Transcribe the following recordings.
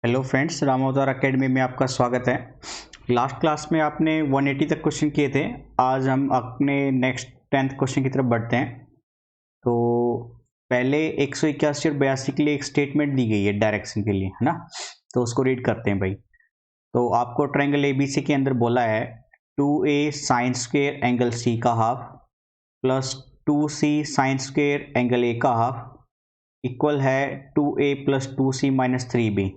Hello friends, Ram अवतार academy में आपका स्वागत है। लास्ट क्लास में आपने 180 तक क्वेश्चन किए थे। आज हम अपने नेक्स्ट 10th क्वेश्चन की तरफ बढ़ते हैं। तो पहले 181 और 82 के लिए एक स्टेटमेंट दी गई है डायरेक्शन के लिए, है ना। तो उसको रीड करते हैं भाई। तो आपको ट्रायंगल एबीसी के अंदर बोला है 2a साइन स्क्वेयर एंगल सी का half plus 2c sign square angle A का हाफ इक्वल है 2a plus 2c minus 3b।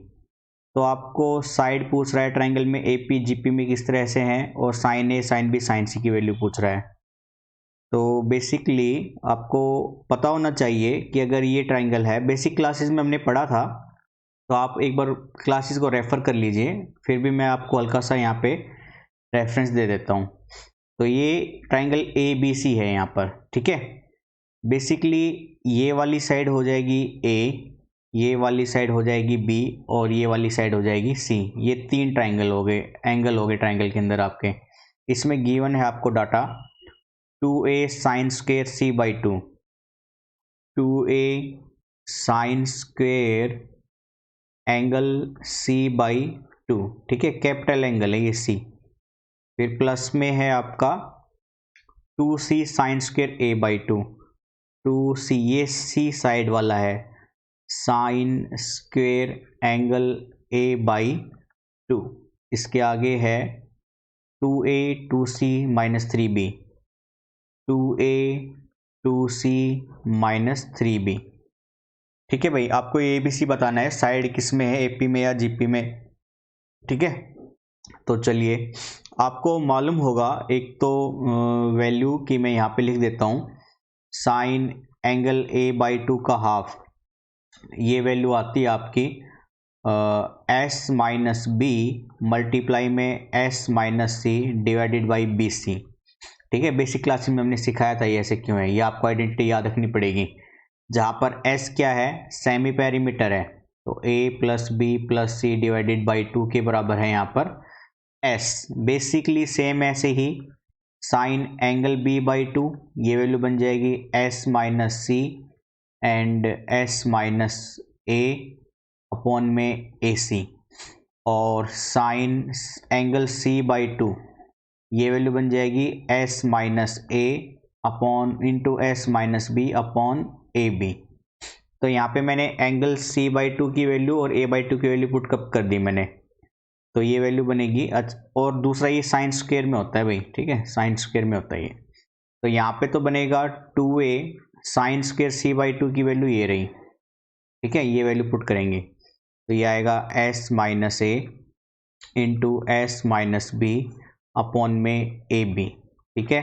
तो आपको साइड पूछ रहा है ट्रायंगल में एपी जीपी में किस तरह से हैं, और साइन ए साइन बी साइन सी की वैल्यू पूछ रहा है। तो बेसिकली आपको पता होना चाहिए कि अगर ये ट्रायंगल है, बेसिक क्लासेस में हमने पढ़ा था, तो आप एक बार क्लासेस को रेफर कर लीजिए। फिर भी मैं आपको हल्का सा यहाँ पे रेफरेंस दे देता हूँ। तो ये ट्रायंगल ए बी सी है यहाँ पर, ठीक है। बेसिकली ये वाली साइड हो जाएगी ए, ये वाली साइड हो जाएगी बी, और ये वाली साइड हो जाएगी सी। ये तीन ट्रायंगल हो गए, एंगल हो गए ट्रायंगल के अंदर आपके। इसमें गिवन है आपको data 2a sine square C by 2, 2a sine square angle C by 2, ठीक है। कैपिटल एंगल है ये सी। फिर प्लस में है आपका 2c sine square A by 2, 2c ये सी साइड वाला है, sign square angle A by 2। इसके आगे है 2a 2c minus 3b, 2a 2c minus 3b, ठीक है भाई। आपको ए बी सी बताना है, साइड किस में है, एपी में या जीपी में, ठीक है। तो चलिए, आपको मालूम होगा एक तो वैल्यू की मैं यहाँ पे लिख देता हूँ। साइन एंगल ए बाई 2 का हाफ, ये वैल्यू आती है आपकी एस माइनस बी मल्टीप्लाई में S minus C divided by B C, ठीक है। बेसिक क्लास में हमने सिखाया था ये ऐसे क्यों है, ये आपको आइडेंटिटी याद रखनी पड़ेगी। जहाँ पर एस क्या है, सेमी पेरीमीटर है, तो A plus B plus C divided by 2 के बराबर है यहाँ पर एस। बेसिकली सेम ऐसे ही साइन एंगल बी बाई 2, ये वैल्यू बन जाएगी S minus C and S minus A upon में ए सी, और साइन एंगल सी बाई 2, ये वैल्यू बन जाएगी S minus A upon into S minus B upon A B. तो यहाँ पे मैंने एंगल सी बाई 2 की वैल्यू और ए बाई 2 की वैल्यू पुट कब कर दी मैंने, तो ये वैल्यू बनेगी। और दूसरा ये साइन स्क्वायर में होता है भाई, ठीक है, साइन स्क्वायर में होता है ये। तो यहाँ पे तो बनेगा 2a sine square C by 2 की वैल्यू ये रही, ठीक है। ये वैल्यू पुट करेंगे तो ये आएगा S minus A into S minus B upon में ए बी, ठीक है।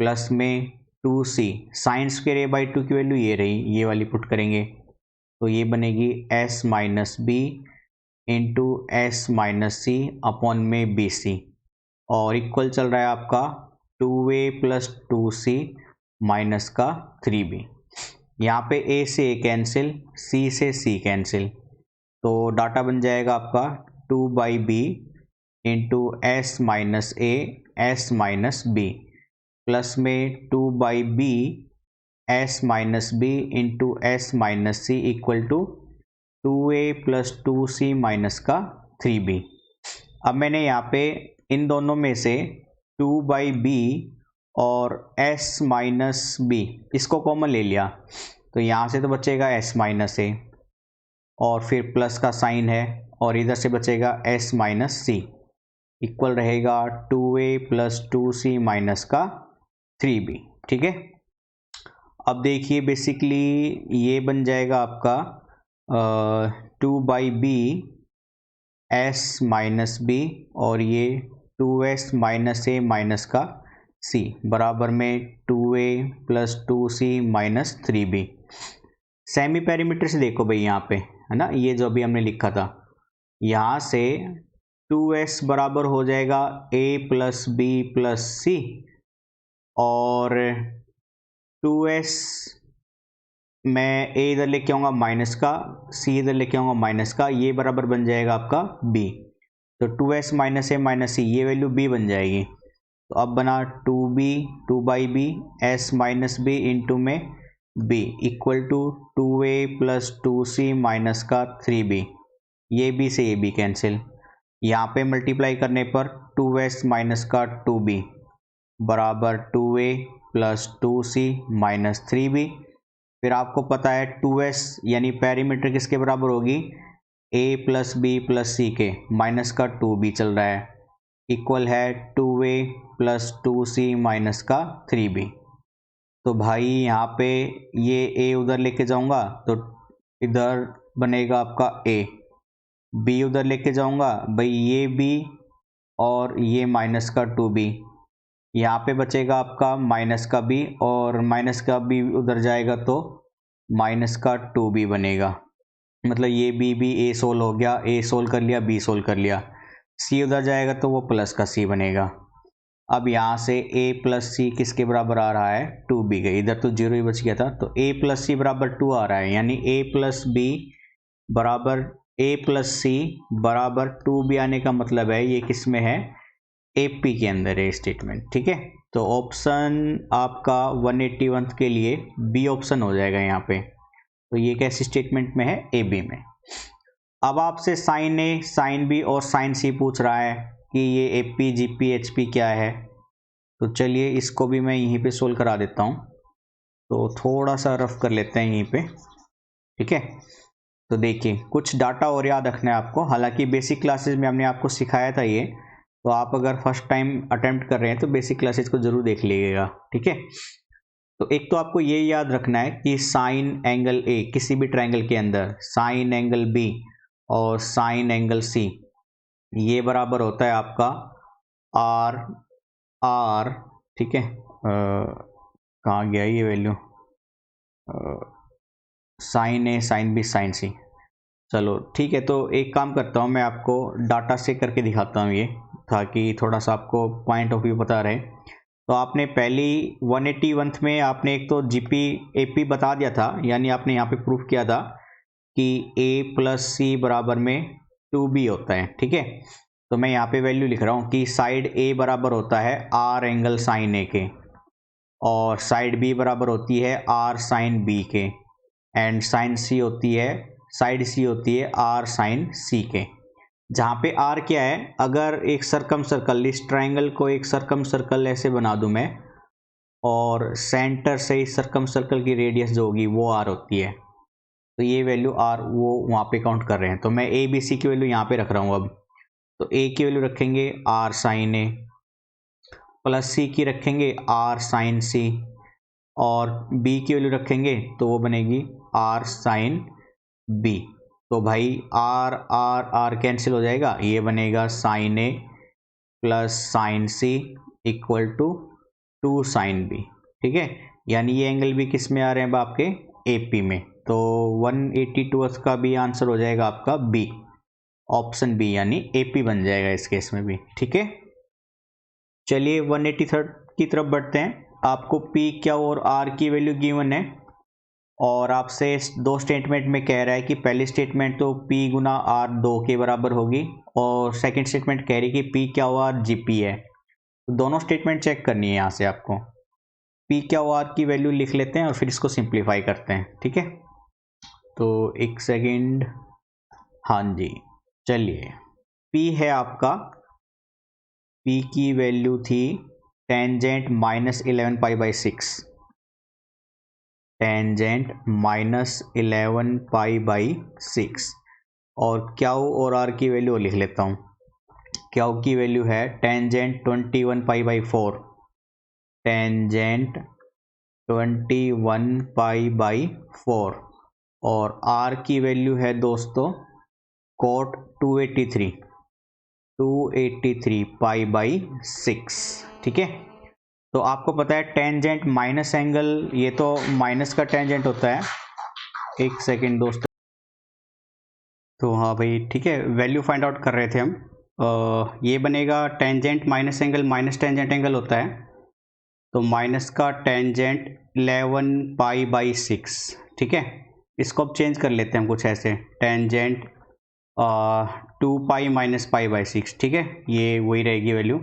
प्लस में 2c sine square A by 2 की वैल्यू ये रही, ये वाली पुट करेंगे तो ये बनेगी S minus B into S minus C upon में बी सी, और इक्वल चल रहा है आपका 2a प्लस 2c माइनस का 3b। यहाँ पे a से a कैंसिल, c से c कैंसिल, तो डाटा बन जाएगा आपका 2 by B into S minus A S minus B, plus में 2 by B S minus B into S minus C equal to 2a plus 2c minus का 3b। अब मैंने यहाँ पे इन दोनों में से 2 बाई बी और s माइनस बी इसको कॉमन ले लिया, तो यहाँ से तो बचेगा s माइनस ए और फिर प्लस का साइन है, और इधर से बचेगा s माइनस सी इक्वल रहेगा 2a प्लस 2c माइनस का 3b, ठीक है। अब देखिए बेसिकली ये बन जाएगा आपका 2 by B S minus B, और ये 2s माइनस ए माइनस का c बराबर में 2a plus 2c minus 3b। Semi perimeter से देखो भाई यहाँ पे, है ना, ये जो अभी हमने लिखा था, यहाँ से 2s बराबर हो जाएगा a plus B plus C, और 2s मैं a इधर लेके आऊँगा माइनस का, c इधर लेके आऊँगा माइनस का, ये बराबर बन जाएगा आपका b। तो 2s माइनस ए माइनस सी ये वैल्यू b बन जाएगी। तो अब बना 2b 2 by B S minus B into में b equal to 2a plus 2c minus का 3b। ये बी से ये बी कैंसिल, यहाँ पे मल्टीप्लाई करने पर 2s माइनस का 2b बराबर 2a plus 2c minus 3b। फिर आपको पता है 2s यानी पेरीमीटर किसके बराबर होगी, a प्लस बी प्लस सी के, माइनस का 2b चल रहा है, इक्वल है 2a प्लस 2c माइनस का 3b। तो भाई यहाँ पे ये a उधर लेके जाऊँगा तो इधर बनेगा आपका a, b उधर लेके जाऊँगा भाई ये b और ये माइनस का 2b, यहाँ पे बचेगा आपका माइनस का b और माइनस का b उधर जाएगा तो माइनस का 2b बनेगा। मतलब ये b a सोल्व हो गया, a सोल्व कर लिया, b सोल्व कर लिया, c उधर जाएगा तो वो प्लस का c बनेगा। अब यहाँ से a प्लस सी किसके बराबर आ रहा है, 2b के, इधर तो जीरो ही बच गया था, तो a प्लस सी बराबर 2 आ रहा है, यानी a प्लस बी बराबर a प्लस सी बराबर 2b आने का मतलब है ये किस में है, AP के अंदर है स्टेटमेंट। ठीक है, तो ऑप्शन आपका 181 के लिए बी ऑप्शन हो जाएगा यहाँ पे। तो ये कैसी स्टेटमेंट में है, AB में। अब आपसे साइन ए, साइन बी और साइन सी पूछ रहा है कि ये AP GP HP क्या है। तो चलिए इसको भी मैं यहीं पे सोल्व करा देता हूँ। तो थोड़ा सा रफ कर लेते हैं यहीं पे। ठीक है, तो देखिए कुछ डाटा और याद रखना है आपको, हालांकि बेसिक क्लासेस में हमने आपको सिखाया था ये, तो आप अगर फर्स्ट टाइम अटेम्प्ट कर रहे हैं तो बेसिक क्लासेस को जरूर देख लीजिएगा। ठीक है, तो एक तो आपको ये याद रखना है कि साइन एंगल ए किसी भी ट्रायंगल के अंदर साइन एंगल बी और साइन एंगल सी ये बराबर होता है आपका आर। ठीक है, कहाँ गया ये वैल्यू, साइन ए साइन बी साइन सी। चलो ठीक है, तो एक काम करता हूँ मैं आपको डाटा से करके दिखाता हूँ ये, ताकि थोड़ा सा आपको पॉइंट ऑफ व्यू पता रहे। तो आपने पहली 181 में आपने एक तो GP AP बता दिया था, यानी आपने यहाँ पे प्रूफ किया था कि a प्लस सी बराबर में 2b होता है। ठीक है, तो मैं यहाँ पे वैल्यू लिख रहा हूँ कि साइड A बराबर होता है R एंगल साइन A के, और साइड B बराबर होती है R साइन B के, एंड साइड C होती है R साइन C के। जहाँ पे R क्या है, अगर एक सर्कम सर्कल, इस ट्रायंगल को एक सर्कम सर्कल ऐसे बना दूं मैं, और सेंटर से इस सर्कम सर्कल की रेडियस जो होगी वो R होती है, तो ये वैल्यू R वो वहाँ पे काउंट कर रहे हैं। तो मैं ABC की वैल्यू यहाँ पे रख रहा हूँ। अब तो A की वैल्यू रखेंगे R sine A, plus C की रखेंगे R साइन C, और B की वैल्यू रखेंगे तो वो बनेगी R साइन B। तो भाई R R R कैंसिल हो जाएगा, ये बनेगा sine A plus sine C equal to 2 sine B। ठीक है, यानी ये एंगल भी किस में आ रहे हैं आपके, AP में। तो 182 का भी आंसर हो जाएगा आपका B, ऑप्शन B, यानी AP बन जाएगा इस केस में भी। ठीक है, चलिए 183 की तरफ बढ़ते हैं। आपको P क्या और R की वैल्यू गिवन है, और आपसे दो स्टेटमेंट में कह रहा है कि पहली स्टेटमेंट तो P गुना R 2 के बराबर होगी, और सेकंड स्टेटमेंट कह रही है कि P क्या ओ R GP है। तो दोनों स्टेटमेंट चेक करनी है यहाँ से आपको। P क्या ओ R की वैल्यू लिख लेते हैं और फिर इसको सिंप्लीफाई करते हैं। ठीक है, तो एक सेकेंड, हाँ जी, चलिए P है आपका, P की वैल्यू थी tangent minus 11 pi by 6, tangent minus 11 pi by 6, और क्याऊ और आर की वैल्यू लिख लेता हूँ। क्याऊ की वैल्यू है tangent 21 pi by 4, tangent 21 pi by 4, और आर की वैल्यू है दोस्तों कोट 283 पाई बाई 6। ठीक है, तो आपको पता है टेंजेंट माइनस एंगल, ये तो माइनस का टेंजेंट होता है। एक सेकेंड दोस्तों, तो हाँ भाई ठीक है, वैल्यू फाइंड आउट कर रहे थे हम। ये बनेगा tangent minus angle minus tangent angle होता है, तो माइनस का टेंजेंट 11 पाई बाई 6। ठीक है, इसको अब चेंज कर लेते हैं हम कुछ ऐसे, tangent 2 pi minus pi by 6। ठीक है, ये वही रहेगी वैल्यू,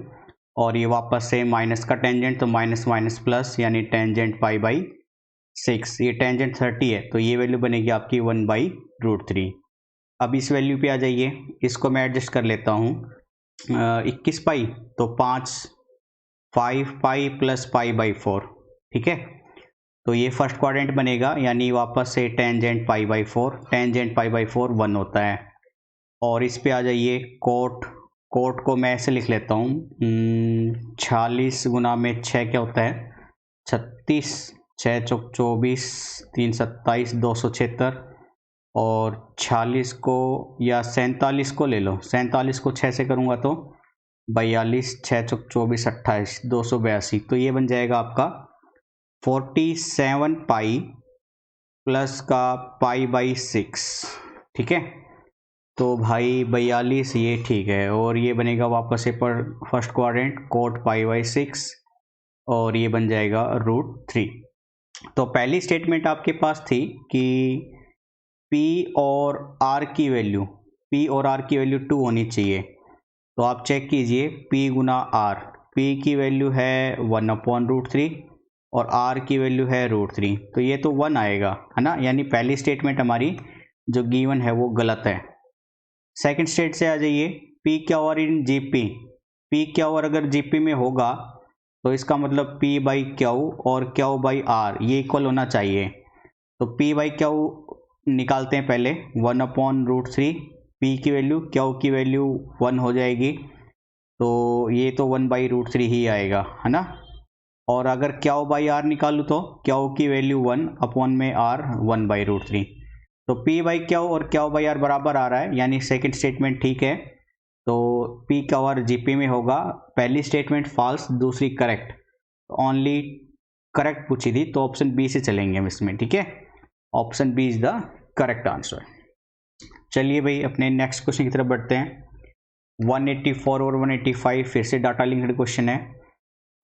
और ये वापस से माइनस का टेंजेंट, तो माइनस माइनस प्लस, यानी टेंजेंट पाई बाई 6। ये टेंजेंट 30 है, तो ये वैल्यू बनेगी आपकी 1/√3। अब इस वैल्यू पे आ जाइए, इसको मैं एडजस्ट कर लेता हूँ। 21 पाई तो 5 पाई प्लस पाई बाई 4, ठीक है। तो ये फर्स्ट क्वाड्रेंट बनेगा, यानी वापस से tangent pi by 4, tangent pi by 4 1 होता है। और इस पे आ जाइए, कोट को मैं ऐसे लिख लेता हूँ, 46 गुना में 6 क्या होता है 36, 6 चौक 24, 3 27, 276, और 46 को या 47 को ले लो, 47 को 6 से करूँगा तो 42, 6 चौक 24, 28, 282। तो ये बन जाएगा आपका 47 पाई प्लस का पाई बाई 6, ठीक है। तो भाई 42 ये ठीक है, और ये बनेगा वापस से पर first quadrant coat pi by 6, और ये बन जाएगा √3। तो पहली स्टेटमेंट आपके पास थी कि P और R की वैल्यू 2 होनी चाहिए। तो आप चेक कीजिए, P गुना R, P की वैल्यू है 1/√3 और R की वैल्यू है √3, तो ये तो 1 आएगा, है ना। यानी पहली स्टेटमेंट हमारी जो गिवन है वो गलत है। सेकंड स्टेट से आ जाइए, P Q R in GP, P Q R अगर GP में होगा तो इसका मतलब P बाई क्यू और क्यू बाई R ये इक्वल होना चाहिए। तो P बाई क्यू निकालते हैं पहले, 1/√3, P की वैल्यू क्यू की वैल्यू 1 हो जाएगी, तो ये तो 1/√3 ही आएगा, है ना। और अगर क्यू बाई R निकालूँ तो क्यू की वैल्यू 1 अपॉन में R 1/√3। तो P बाई क्यू और क्यू बाई R बराबर आ रहा है, यानी सेकंड स्टेटमेंट ठीक है। तो P क्यू आर GP में होगा, पहली स्टेटमेंट फॉल्स, दूसरी करेक्ट। ओनली करेक्ट पूछी थी, तो ऑप्शन बी से चलेंगे हम इसमें, ठीक है। Option B is the correct answer. चलिए भाई अपने नेक्स्ट क्वेश्चन की तरफ बढ़ते हैं। 184 और 185 फिर से डाटा लिंक्ड क्वेश्चन है।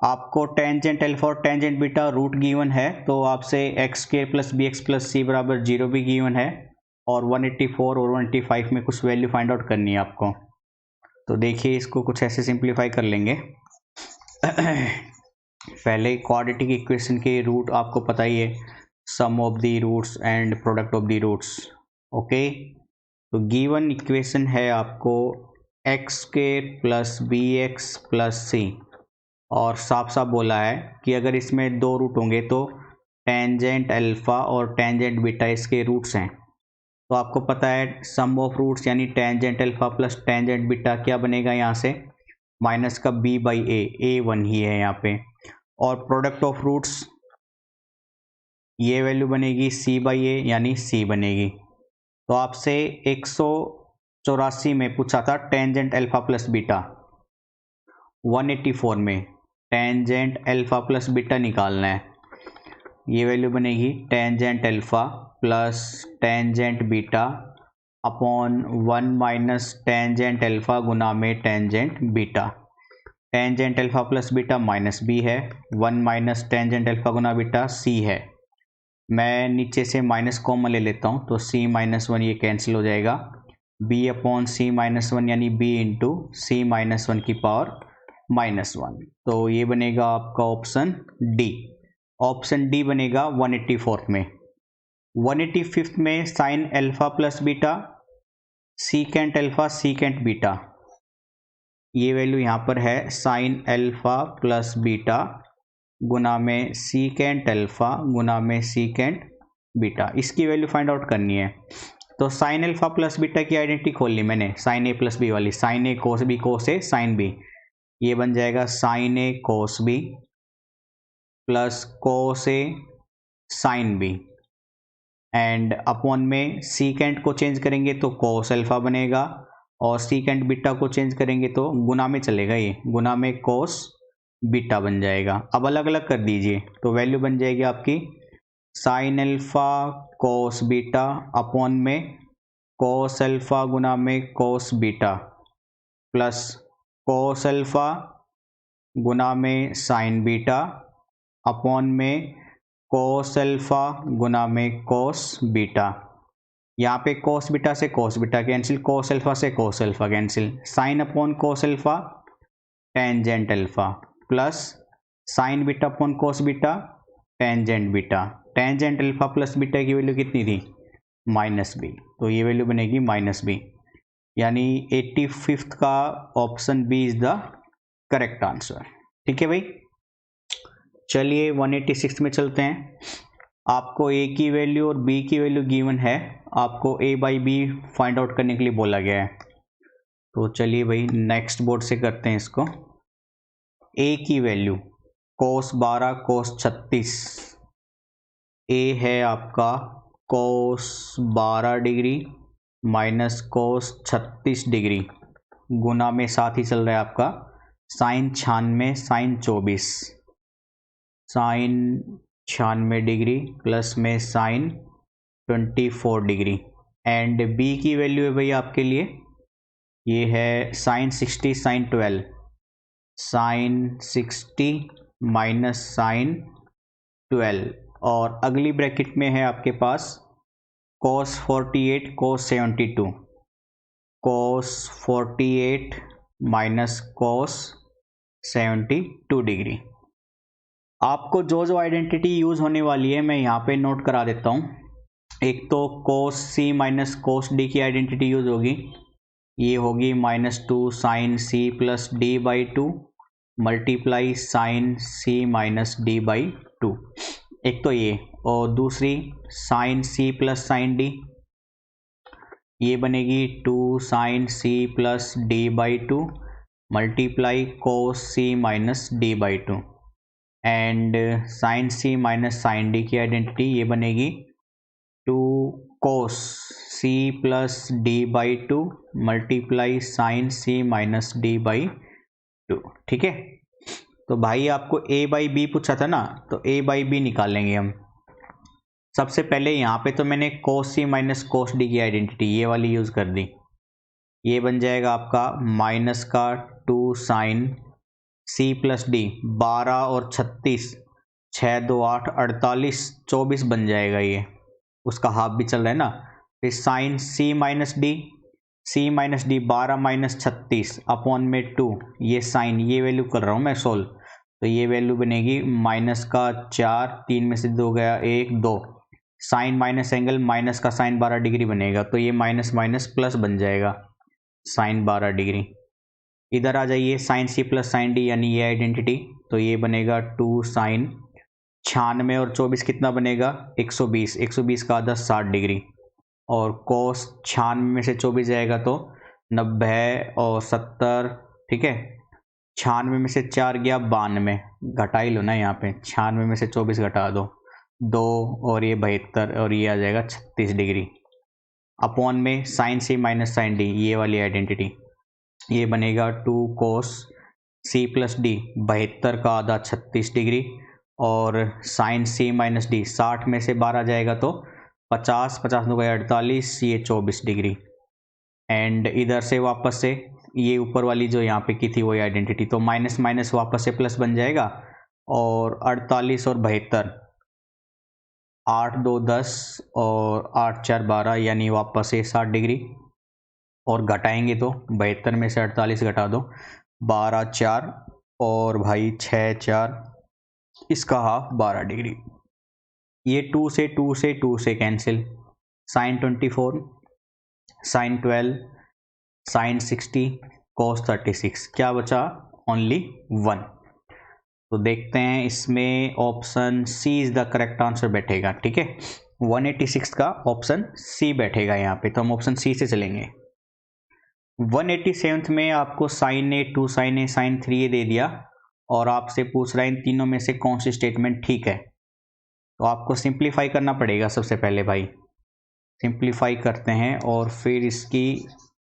आपको टेंजेंट अल्फा और टेंजेंट बीटा रूट गिवन है, तो आपसे x² plus B X plus C बराबर 0 भी गिवन है, और 184 और 185 में कुछ वैल्यू फाइंड आउट करनी है आपको। तो देखिए इसको कुछ ऐसे सिंप्लीफाई कर लेंगे। पहले क्वाड्रेटिक इक्वेशन के रूट आपको पता ही है, sum of the roots and product of the roots, okay. तो गिवन इक्वेशन है आपको x² plus B X plus C, और साफ साफ बोला है कि अगर इसमें 2 रूट होंगे तो टेंजेंट अल्फा और टेंजेंट बीटा इसके रूट्स हैं। तो आपको पता है सम ऑफ रूट्स यानी tangent alpha plus tangent beta क्या बनेगा, यहाँ से माइनस का b बाई ए 1 ही है यहाँ पे, और प्रोडक्ट ऑफ रूट्स ये वैल्यू बनेगी c बाई ए, यानी c बनेगी। तो आपसे 184 में पूछा था टेंजेंट अल्फा प्लस बीटा, 184 में टेंजेंट अल्फा प्लस बीटा निकालना है। ये वैल्यू बनेगी tangent alpha plus tangent beta upon 1 minus tangent alpha गुना में tangent beta. Tangent alpha plus beta minus B है, 1 माइनस टेंजेंट अल्फा गुना बीटा सी है। मैं नीचे से माइनस कॉमन ले लेता हूँ, तो c माइनस 1 ये कैंसिल हो जाएगा, b अपॉन c माइनस 1 यानी b इंटू सी माइनस 1 की पावर -1। तो ये बनेगा आपका ऑप्शन डी। ऑप्शन डी बनेगा 184 में। 185 में sine alpha plus beta secant alpha secant beta, ये वैल्यू यहाँ पर है साइन अल्फा प्लस बीटा गुना में सीकेंट अल्फा गुना में सीकेंट बीटा, इसकी वैल्यू फाइंड आउट करनी है। तो साइन अल्फा प्लस बीटा की आइडेंटिटी खोल ली मैंने, साइन ए प्लस बी वाली, साइन ए कोस बी कोस ए साइन बी, ये बन जाएगा sign A cos B plus cos A sine B, and upon में सीकेंट को चेंज करेंगे तो कोस अल्फा बनेगा, और सीकेंट बीटा को चेंज करेंगे तो गुना में चलेगा, ये गुना में कोस बीटा बन जाएगा। अब अलग अलग कर दीजिए, तो वैल्यू बन जाएगी आपकी sine alpha cos beta upon में कोस अल्फा गुना में cos beta plus cos alpha गुना में साइन बीटा अपॉन में कोस अल्फा गुना में कोस बीटा। यहाँ पे कोस बीटा से cos beta cancel, cos alpha से cos alpha cancel, sine upon cos alpha tangent alpha plus sine beta upon cos beta tangent beta. Tangent alpha plus beta की value कितनी थी minus B, तो ये value बनेगी minus B, यानी 85th का option B is the correct answer. ठीक है भाई, चलिए 186 में चलते हैं। आपको ए की वैल्यू और बी की वैल्यू गिवन है, आपको ए बाई बी फाइंड आउट करने के लिए बोला गया है। तो चलिए भाई नेक्स्ट बोर्ड से करते हैं इसको। ए की वैल्यू कोस 12 कोस 36, ए है आपका cos 12 degree minus cos 36 degree, गुना में साथ ही चल रहा है आपका sine 96 sine 24, sine 96 degree plus में साइन 24 डिग्री। एंड बी की वैल्यू है भाई आपके लिए, ये है sine 60 sine 12, sine 60 minus sine 12, और अगली ब्रैकेट में है आपके पास cos 48 cos 72, cos 48 minus cos 72 degree. आपको जो जो आइडेंटिटी यूज होने वाली है मैं यहाँ पे नोट करा देता हूँ। एक तो cos c माइनस cos d की आइडेंटिटी यूज होगी, ये होगी -2 sine c plus D by 2 multiply sine c minus D by 2, एक तो ये, और दूसरी sine c plus sine d, ये बनेगी 2 sine c plus D by 2 multiply cos c minus D by 2, and sine c minus sine d की identity ये बनेगी 2 cos c plus D by 2 multiply sine c minus D by 2। ठीक है, तो भाई आपको a बाई बी पूछा था ना, तो a बाई बी निकालेंगे हम। सबसे पहले यहाँ पे तो मैंने कोस c माइनस कोस डी की आइडेंटिटी ये वाली यूज़ कर दी, ये बन जाएगा आपका माइनस का 2 साइन c प्लस डी, 12 और 36, 6 2 8 48 24 बन जाएगा, ये उसका हाफ भी चल रहा है ना। फिर sine c minus D, c minus D 12 minus 36 upon में 2, ये साइन ये वैल्यू कर रहा हूँ मैं सोल्व, तो ये वैल्यू बनेगी माइनस का 4, 3 में से 2 गया 1 2, साइन माइनस एंगल माइनस का साइन 12 डिग्री बनेगा, तो ये माइनस माइनस प्लस बन जाएगा साइन 12 डिग्री। इधर आ जाइए sine c plus sine D, यानी ये आइडेंटिटी, तो ये बनेगा 2 साइन 96 और 24 कितना बनेगा 120, 120 का आधा 60 डिग्री, और कोस 96 में से 24 जाएगा तो 90 और 70। ठीक है, 96 में से 4 गया 92, घटा ही लो ना यहाँ पे, 96 में से 24 घटा दो 2, और ये 72, और ये आ जाएगा 36 डिग्री, अपॉन में sine c minus sine D ये वाली आइडेंटिटी, ये बनेगा 2 कोस c प्लस डी 72 का आधा 36 डिग्री, और साइन c माइनस डी 60 में से 12 जाएगा तो 50, 50 हो गया 48, ये 24 डिग्री। एंड इधर से वापस से ये ऊपर वाली जो यहाँ पे की थी वही आइडेंटिटी, तो माइनस माइनस वापस से प्लस बन जाएगा, और 48 और 72, 8 2 10 और 8 4 12, यानी वापस से 60 डिग्री, और घटाएंगे तो 72 में से 48 घटा दो 12 4, और भाई 6 4, इसका हाफ 12 डिग्री, ये 2 से 2 से 2 से cancel, sine 24 sine 12 sine 60 cos 36, क्या बचा ओनली 1। तो देखते हैं इसमें option C is the correct answer बैठेगा। ठीक है, 186 का ऑप्शन सी बैठेगा यहाँ पे, तो हम ऑप्शन सी से चलेंगे। 187 में आपको sign A 2 sign A sign 3 ए दे दिया, और आपसे पूछ रहा है इन तीनों में से कौन सी स्टेटमेंट ठीक है, तो आपको सिंप्लीफाई करना पड़ेगा। सबसे पहले भाई सिंप्लीफाई करते हैं और फिर इसकी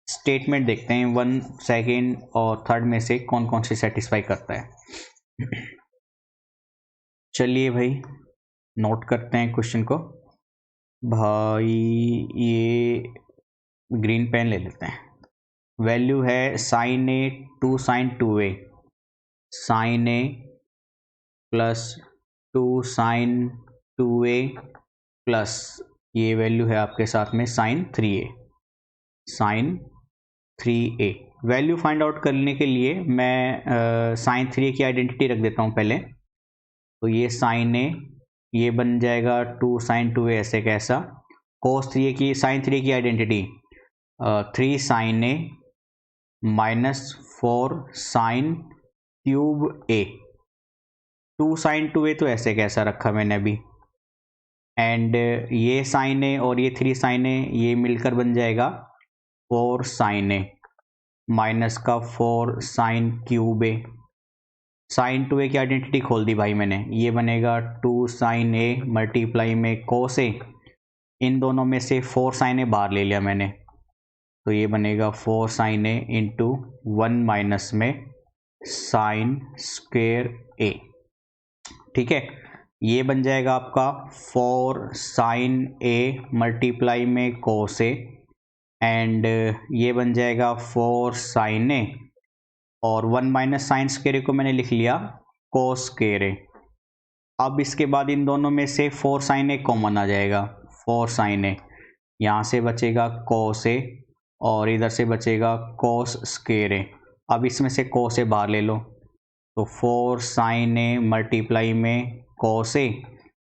स्टेटमेंट देखते हैं 1 सेकेंड और 3rd में से कौन कौन सी सेटिस्फाई करता है। चलिए भाई नोट करते हैं क्वेश्चन को। भाई ये ग्रीन पेन ले लेते हैं। वैल्यू है sine A 2 sine 2a, sine A plus 2 sine 2a plus ये वैल्यू है आपके साथ में sine 3a, sine 3a। Value find out करने के लिए मैं साइन 3a की आइडेंटिटी रख देता हूँ पहले, तो ये साइन ए ये बन जाएगा 2 साइन 2a ऐसे कैसा, कोस 3a की साइन 3a की आइडेंटिटी 3 साइन ए माइनस 4 साइन क्यूब ए, 2 साइन 2a तो ऐसे कैसा रखा मैंने अभी, एंड ये साइन ए और ये 3 साइन ए ये मिलकर बन जाएगा 4 साइन ए माइनस का 4 साइन क्यूब ए। साइन 2a की आइडेंटिटी खोल दी भाई मैंने, ये बनेगा 2 साइन ए मल्टीप्लाई में कोस ए, इन दोनों में से 4 साइन ए बाहर ले लिया मैंने, तो ये बनेगा 4 साइन ए इंटू 1 माइनस में साइन स्क्वेयर ए। ठीक है, ये बन जाएगा आपका 4 साइन ए मल्टीप्लाई में कोस ए, एंड ये बन जाएगा 4 साइन ए और 1 माइनस साइन स्क्वेयर को मैंने लिख लिया कोस स्क्वेयर ए। अब इसके बाद इन दोनों में से 4 साइन ए कॉमन आ जाएगा, 4 साइन ए, यहाँ से बचेगा कोस ए और इधर से बचेगा कोस स्क्वेयर ए। अब इसमें से कोस ए बाहर ले लो, तो 4 साइन ए मल्टीप्लाई में कोस ए,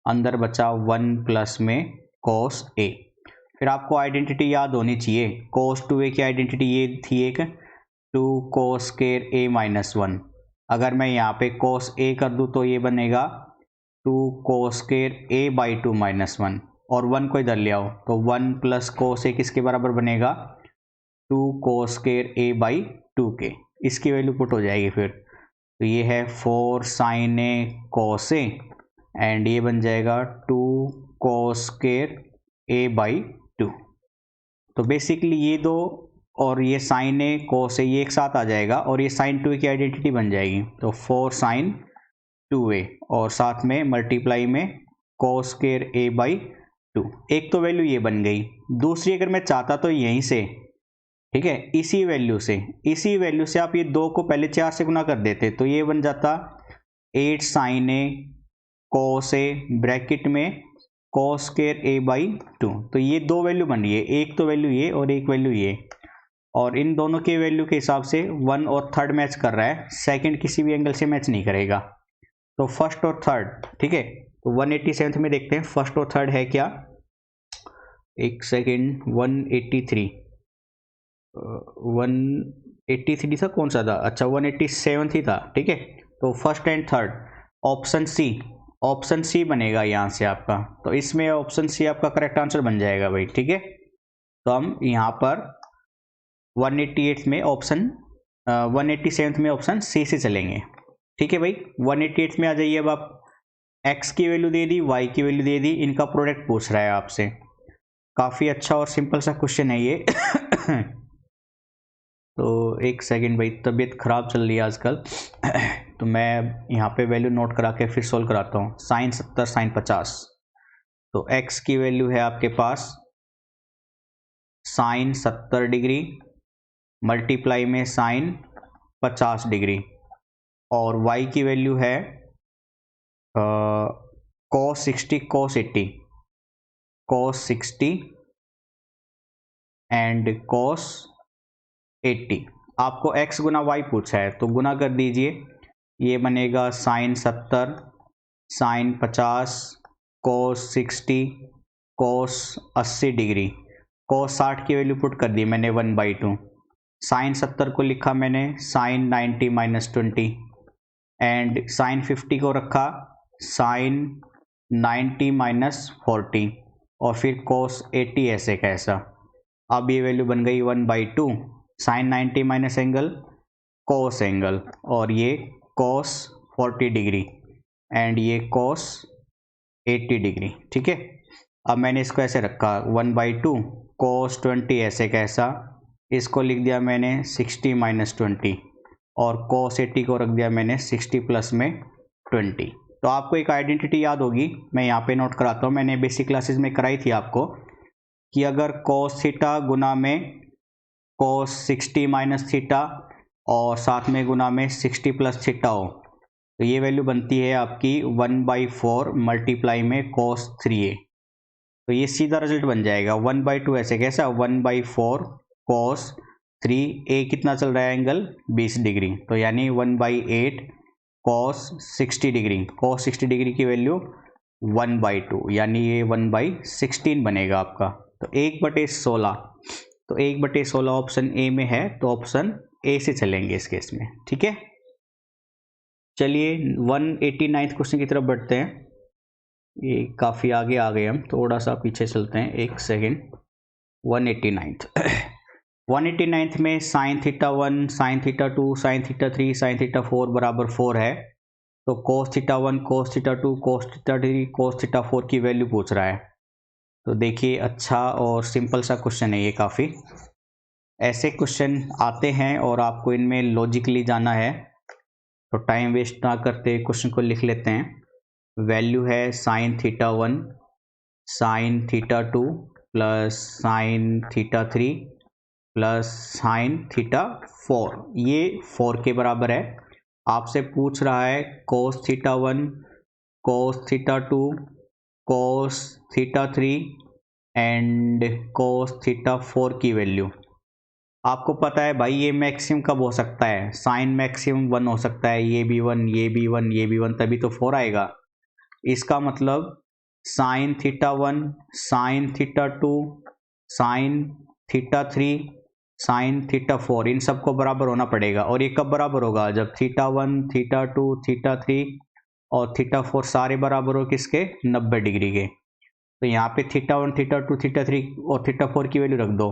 अंदर बचा 1 प्लस में कोस ए। फिर आपको आइडेंटिटी याद होनी चाहिए, कोस 2a की आइडेंटिटी ये थी एक 2 कोस स्क्वेयर ए माइनस 1। अगर मैं यहाँ पे कोस ए कर दूँ तो ये बनेगा 2 cos square A by 2 minus 1, और 1 को इधर ले आओ तो 1 प्लस कोस ए किसके बराबर बनेगा 2 कोस स्क्वेयर ए बाई 2 के, इसकी वैल्यू पुट हो जाएगी फिर, तो ये है 4 sign A cos A and ये बन जाएगा 2 कोस स्क्वेयर ए बाई 2। तो बेसिकली ये दो और ये साइन ए कोस ए ये एक साथ आ जाएगा और ये साइन 2a की आइडेंटिटी बन जाएगी, तो 4 साइन 2a और साथ में मल्टीप्लाई में कोस स्क्वेयर ए बाई 2। एक तो वैल्यू ये बन गई, दूसरी अगर मैं चाहता तो यहीं से, ठीक है, इसी वैल्यू से आप ये 2 को पहले 4 से गुना कर देते तो ये बन जाता 8 sign A cos A bracket में कोस स्क्वेयर ए बाई 2। तो ये दो वैल्यू बन रही है, एक तो वैल्यू ये और एक वैल्यू ये, और इन दोनों के वैल्यू के हिसाब से 1 और 3rd मैच कर रहा है, सेकंड किसी भी एंगल से मैच नहीं करेगा, तो फर्स्ट और थर्ड। ठीक है, तो 187 में देखते हैं फर्स्ट और थर्ड है क्या, एक सेकेंड, 183 था, कौन सा था, अच्छा 187 ही था। ठीक है, तो first and third option C बनेगा यहाँ से आपका, तो इसमें ऑप्शन सी आपका करेक्ट आंसर बन जाएगा भाई। ठीक है, तो हम यहाँ पर 187 में ऑप्शन सी से चलेंगे। ठीक है भाई, 188 में आ जाइए। अब आप x की वैल्यू दे दी, y की वैल्यू दे दी, इनका प्रोडक्ट पूछ रहा है आपसे। काफ़ी अच्छा और सिंपल सा क्वेश्चन है ये। तो एक सेकंड भाई, तबीयत ख़राब चल रही है आजकल। तो मैं यहाँ पे वैल्यू नोट करा के फिर सोल्व कराता हूँ। साइन 70 साइन 50, तो x की वैल्यू है आपके पास साइन 70 डिग्री मल्टीप्लाई में साइन 50 डिग्री, और y की वैल्यू है cos 60 cos 80, cos 60 and cos 80। आपको x गुना y पूछा है तो गुना कर दीजिए, ये बनेगा sine 70 sine 50 cos 60 cos 80 degree, cos 60 की वैल्यू पुट कर दी मैंने 1/2, साइन 70 को लिखा मैंने साइन 90 माइनस 20, एंड साइन 50 को रखा साइन 90 माइनस 40, और फिर cos 80 ऐसे कैसा। अब ये वैल्यू बन गई 1/2, sine 90 minus angle cos angle, और ये cos 40 डिग्री एंड ये cos 80 डिग्री। ठीक है, अब मैंने इसको ऐसे रखा 1/2 cos 20 ऐसे कैसा, इसको लिख दिया मैंने 60 माइनस 20, और cos 80 को रख दिया मैंने 60 प्लस में 20। तो आपको एक आइडेंटिटी याद होगी, मैं यहाँ पे नोट कराता हूँ, मैंने बेसिक क्लासेस में कराई थी आपको, कि अगर cos थीटा गुना में cos 60 माइनस थीटा और साथ में गुना में 60 प्लस थीटा हो, तो ये वैल्यू बनती है आपकी 1/4 मल्टीप्लाई में cos 3a। तो ये सीधा रिजल्ट बन जाएगा 1/2 ऐसे कैसा, 1/4 cos 3a कितना चल रहा है एंगल 20 डिग्री, तो यानी 1/8 cos 60 डिग्री, cos 60 डिग्री की वैल्यू 1/2, यानी ये 1/16 बनेगा आपका। तो 1/16, तो 1/16 ऑप्शन ए में है, तो ऑप्शन ए से चलेंगे इस केस में। ठीक है, चलिए 189 क्वेश्चन की तरफ बढ़ते हैं। ये काफ़ी आगे आ गए हम, थोड़ा सा पीछे चलते हैं, एक सेकेंड। 189 में sine theta 1, sine theta 2, sine theta 3, sine theta 4 बराबर 4 है। तो cos theta 1, cos theta 2, cos theta 3, cos theta 4 की वैल्यू पूछ रहा है। तो देखिए, अच्छा और सिंपल सा क्वेश्चन है ये काफ़ी। ऐसे क्वेश्चन आते हैं और आपको इनमें लॉजिकली जाना है, तो टाइम वेस्ट ना करते क्वेश्चन को लिख लेते हैं। वैल्यू है sine theta 1 sine theta 2 plus sine theta 3 plus sine theta 4, ये 4 के बराबर है। आपसे पूछ रहा है cos theta 1, cos theta 2, cos theta 3 and cos theta 4 की वैल्यू। आपको पता है भाई ये मैक्सिमम कब हो सकता है, साइन मैक्सिमम 1 हो सकता है, ये भी 1, ये भी 1, ये भी 1, तभी तो 4 आएगा। इसका मतलब sine theta 1, sine theta 2, sine theta 3, sine theta 4, इन सबको बराबर होना पड़ेगा। और ये कब बराबर होगा, जब थीटा 1, थीटा 2, थीटा 3 और थीटा 4 सारे बराबर हो किसके, 90 डिग्री के। तो यहाँ पे थीटा 1, थीटा 2, थीटा 3 और थीटा 4 की वैल्यू रख दो।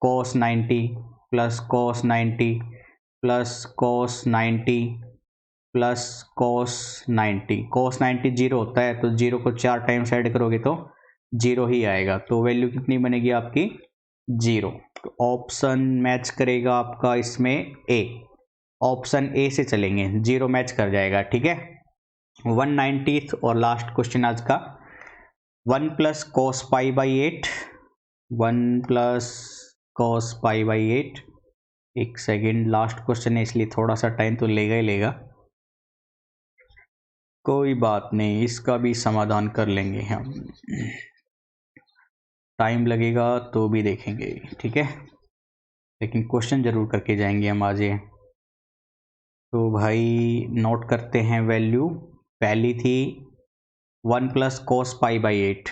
cos 90 plus cos 90 plus cos 90 plus cos 90। cos 90 zero होता है, तो जीरो को 4 टाइम्स ऐड करोगे तो जीरो ही आएगा। तो वैल्यू कितनी बनेगी आपकी, 0। तो ऑप्शन मैच करेगा आपका इसमें ए, ऑप्शन ए से चलेंगे, 0 मैच कर जाएगा। ठीक है, 190 और लास्ट क्वेश्चन आज का, 1 plus cos pi by 8, 1 plus cos pi by 8। एक सेकेंड, लास्ट क्वेश्चन है इसलिए थोड़ा सा टाइम तो लेगा ही लेगा, कोई बात नहीं, इसका भी समाधान कर लेंगे हम, टाइम लगेगा तो भी देखेंगे। ठीक है, लेकिन क्वेश्चन जरूर करके जाएंगे हम आज ये। तो भाई नोट करते हैं वैल्यू। पहली थी 1 plus cos pi by 8,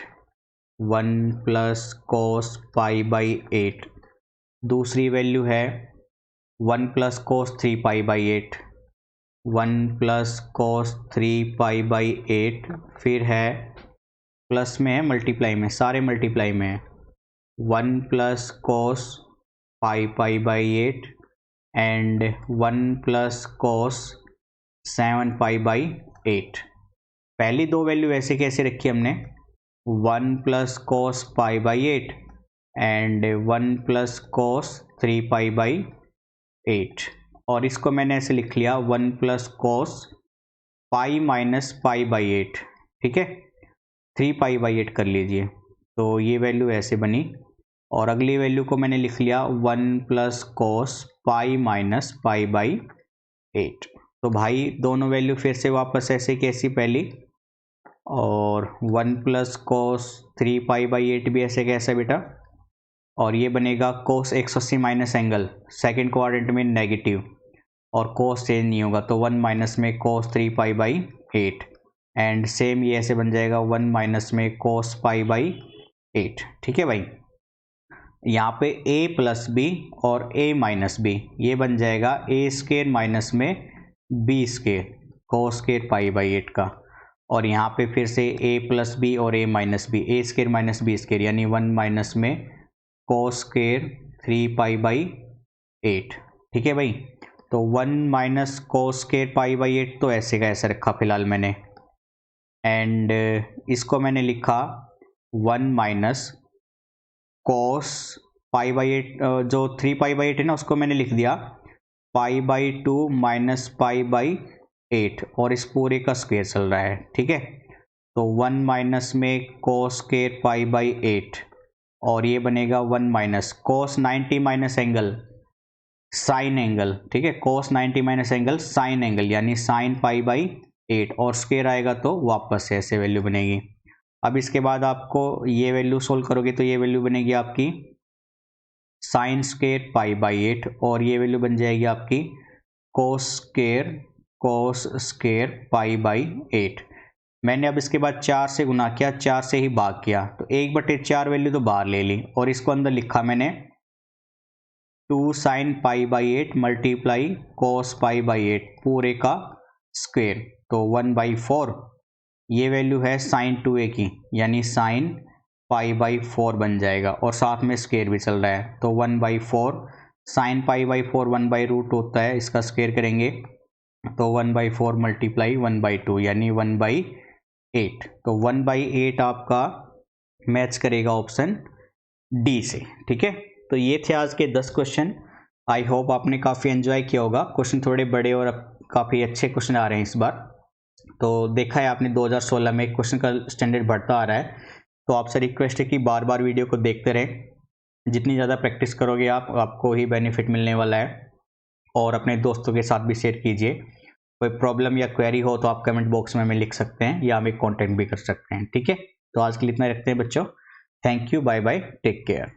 1 plus cos pi by 8। दूसरी वैल्यू है 1 plus cos 3 pi by 8, 1 plus cos 3 pi by 8। फिर है प्लस में है, मल्टीप्लाई में, सारे मल्टीप्लाई में है, 1 plus cos pi by 8 and 1 plus cos 7 pi by 8। पहली दो वैल्यू ऐसे कैसे रखी हमने, 1 plus cos pi by 8 and 1 plus cos 3 pi by 8, और इसको मैंने ऐसे लिख लिया 1 plus cos pi minus pi by 8। ठीक है, 3 पाई बाई 8 कर लीजिए, तो ये वैल्यू ऐसे बनी। और अगली वैल्यू को मैंने लिख लिया 1 plus cos pi minus pi by 8। तो भाई दोनों वैल्यू फिर से वापस ऐसे कैसी पहली, और 1 प्लस cos 3 पाई बाई 8 भी ऐसे कैसा बेटा, और ये बनेगा cos 180 minus angle second quadrant में नेगेटिव, और cos चेंज नहीं होगा, तो 1 माइनस में cos 3 pi by 8 and same ये ऐसे बन जाएगा 1 माइनस में cos पाई बाई 8। ठीक है भाई, यहाँ पे a प्लस बी और a माइनस बी, ये बन जाएगा a स्केयर माइनस में b square cos square pi by 8 का। और यहाँ पे फिर से a प्लस बी और a minus B, a square minus b square, यानी 1 माइनस में cos स्केयर 3 पाई बाई 8। ठीक है भाई, तो 1 minus cos square pi by 8 तो ऐसे का ऐसे रखा फिलहाल मैंने, एंड इसको मैंने लिखा 1 माइनस cos पाई बाई 8, जो 3 पाई बाई 8 है ना उसको मैंने लिख दिया pi by 2 minus pi by 8, और इस पूरे का स्क्वायर चल रहा है। ठीक है, तो 1 माइनस में cos स्क्वायर पाई बाई 8, और ये बनेगा 1 minus cos 90 minus angle sine angle. ठीक है, cos 90 minus angle sine angle, यानी साइन पाई बाई 8, और स्क्वायर आएगा तो वापस से ऐसे वैल्यू बनेगी। अब इसके बाद आपको ये वैल्यू सोल्व करोगे तो ये वैल्यू बनेगी आपकी साइन स्क्वायर पाई बाई 8, और ये वैल्यू बन जाएगी आपकी कोस स्क्वायर पाई बाई 8। मैंने अब इसके बाद 4 से गुना किया, 4 से ही भाग किया, तो 1/4 वैल्यू तो बाहर ले ली और इसको अंदर लिखा मैंने 2 sin π/8 मल्टीप्लाई cos π/8 पूरे का स्क्वेयर, तो 1/4 ये वैल्यू है sin 2a की, यानी sin π/4 बन जाएगा और साथ में स्क्वेयर भी चल रहा है, तो 1/4 sin π/4 1/रूट होता है, इसका स्क्वेयर करेंगे तो 1/4 मल्टीप्लाई 1/2 यानी 1/8, तो 1/8 आपका मैच करेगा ऑप्शन डी से। ठीक है, तो ये थे आज के 10 क्वेश्चन। आई होप आपने काफ़ी एंजॉय किया होगा। क्वेश्चन थोड़े बड़े और काफ़ी अच्छे क्वेश्चन आ रहे हैं इस बार। तो देखा है आपने 2016 में क्वेश्चन का स्टैंडर्ड बढ़ता आ रहा है, तो आपसे रिक्वेस्ट है कि बार बार वीडियो को देखते रहें। जितनी ज़्यादा प्रैक्टिस करोगे आपको ही बेनिफिट मिलने वाला है, और अपने दोस्तों के साथ भी शेयर कीजिए। कोई प्रॉब्लम या क्वेरी हो तो आप कमेंट बॉक्स में हमें लिख सकते हैं या हमें कॉन्टेक्ट भी कर सकते हैं। ठीक है, तो आज के लिए इतना रखते हैं बच्चों। Thank you, bye bye, take care.